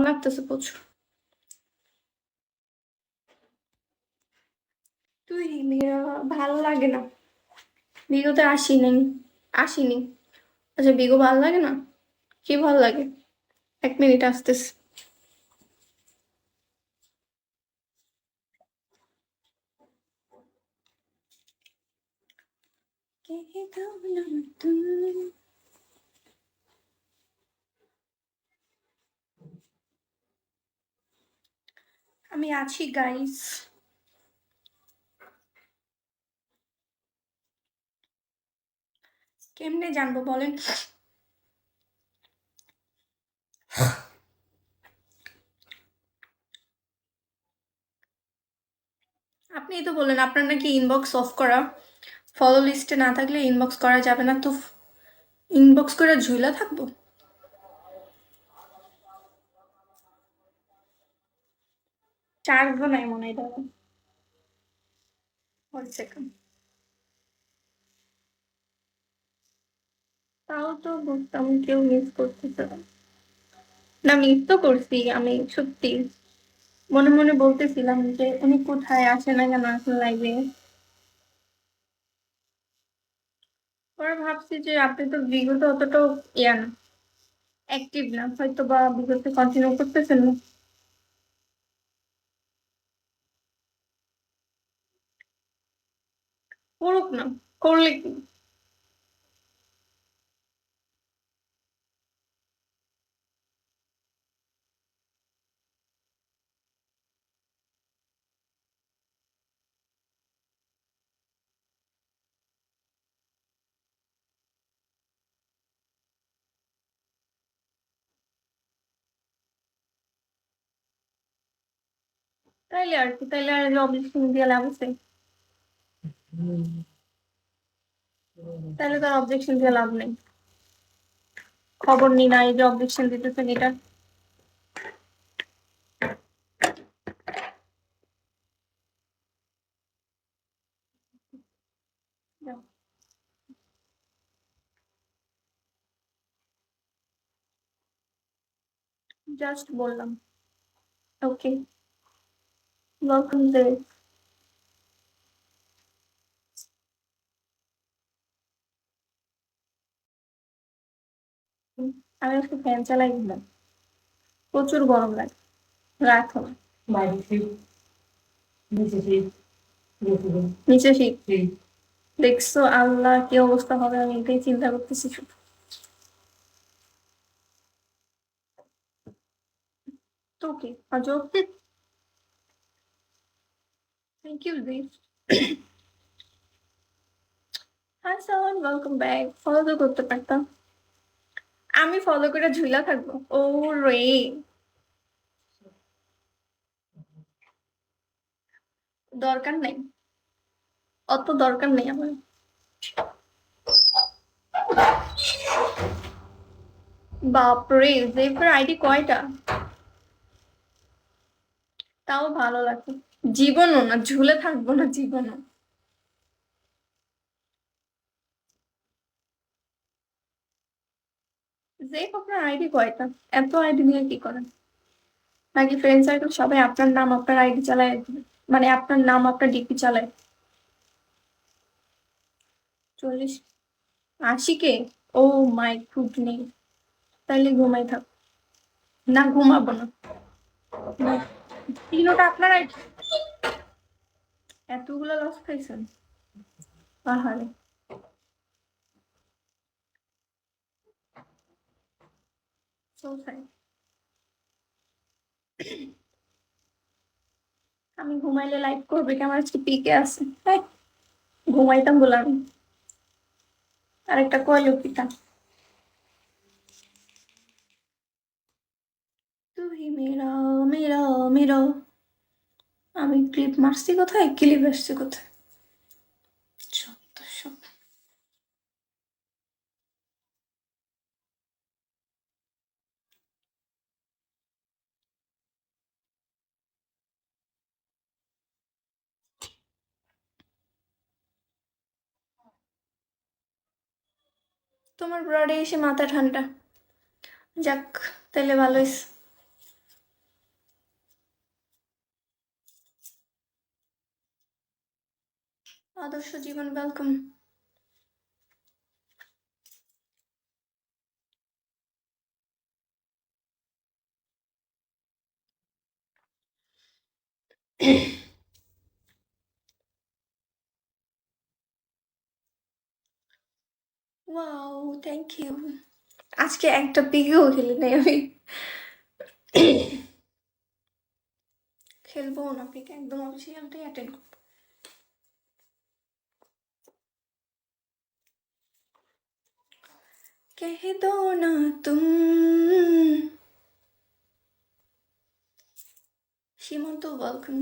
লাগতেছে প্রচুর। তুই মেয়েরা ভালো লাগে না, বিগতে আসিনি। আচ্ছা বিগো ভালো লাগে না, কি ভালো লাগে? 1 মিনিট আসতেছে। আমি আছি গাইস। কেমনে জানবো বলেন? আপনিই তো বললেন আপনার নাকি ইনবক্স অফ করা, ফলো লিস্টে না থাকলে ইনবক্স করা যাবে না, তো ইনবক্স করে ঝুলা থাকবো? চার্জ নাই মনে হয় দাদা। 1 সেকেন্ড। তাও তো বুঝতাম কেউ মিস করতেছে না। না মিস তো করছি আমি সত্যি, মনে মনে বলতেছিলাম যে উনি কোথায়, আসে না কেন এখন লাইভে। পরে ভাবছি যে আপনি তো বিগত অতটাও ইয়া না, অ্যাক্টিভ না, হয়তো বা বিগত কন্টিনিউ করতেছেন না। করুক না, করলে কি? তাইলে আর কি, তাইলে আর অবজেকশন দিয়ে লাভ আছে? তাহলে তো অবজেকশন দিয়ে লাভ নেই। খবর নি না, এই যে অবজেকশন দিতেছেন এটা। জাস্ট বললাম। ওকে, ওয়েলকাম দে। আমি আজকে ফ্যান চালাই দিলাম, প্রচুর গরম লাগে। রাখো। নিচে শীত, দেখছো আল্লাহ কি অবস্থা হবে, আমি এটাই চিন্তা করতেছি শুধু। তো কি আজব। Thank you this. হাই সালাম, ওয়েলকাম ব্যাক। ফলো তো করতে পারতাম। আমি ফলো করে ঝুলা থাকবো? ও রে, দরকার নাই, অত দরকার নেই আমার। বাপরে, জেফের আইডি কয়টা? তাও ভালো লাগে। জীবনও না, ঝুলে থাকবো না জীবনও। জেফ আপনার আইডি কয়টা? এত আইডি নিয়ে কি করেন? নাকি ফ্রেন্ড সার্কেল সবাই আপনার নাম আপনার আইডি চালায়, মানে আপনার নাম আপনার ডিপি চালায়? 40? 80 কে? ও মাই গুডনেস। তাইলে ঘুমাই থাক। না ঘুমাবো না। না। তিনোটা আপনার আইডি? এতগুলো লস খাইছেন? আহারে। So sad. আমি ঘুমাইলে লাইক করবে কি? আমার আজকে পিকে আছে। হ্যাঁ, ঘুমাইতাম বললাম। আরেকটা কয় লক্ষিতা। তুই মেরা, মেরা, মেরা। আমি ক্লিপ মারছি কোথায়, ক্লিপ আসছে কোথায়? সত্য সব। তোমার ব্রডে এসে মাথা ঠান্ডা। যাক, তাহলে ভালো হয়েছে। আদর্শ জীবন ওয়েলকাম। Wow, thank you. আজকে একটা পিকেও খেলি নাই আমি। খেলবো না পিক, একদম অফিসিয়ালটাই অ্যাটেন্ড করবো। कह दो ना तुम। সীমন্ত ওয়েলকাম।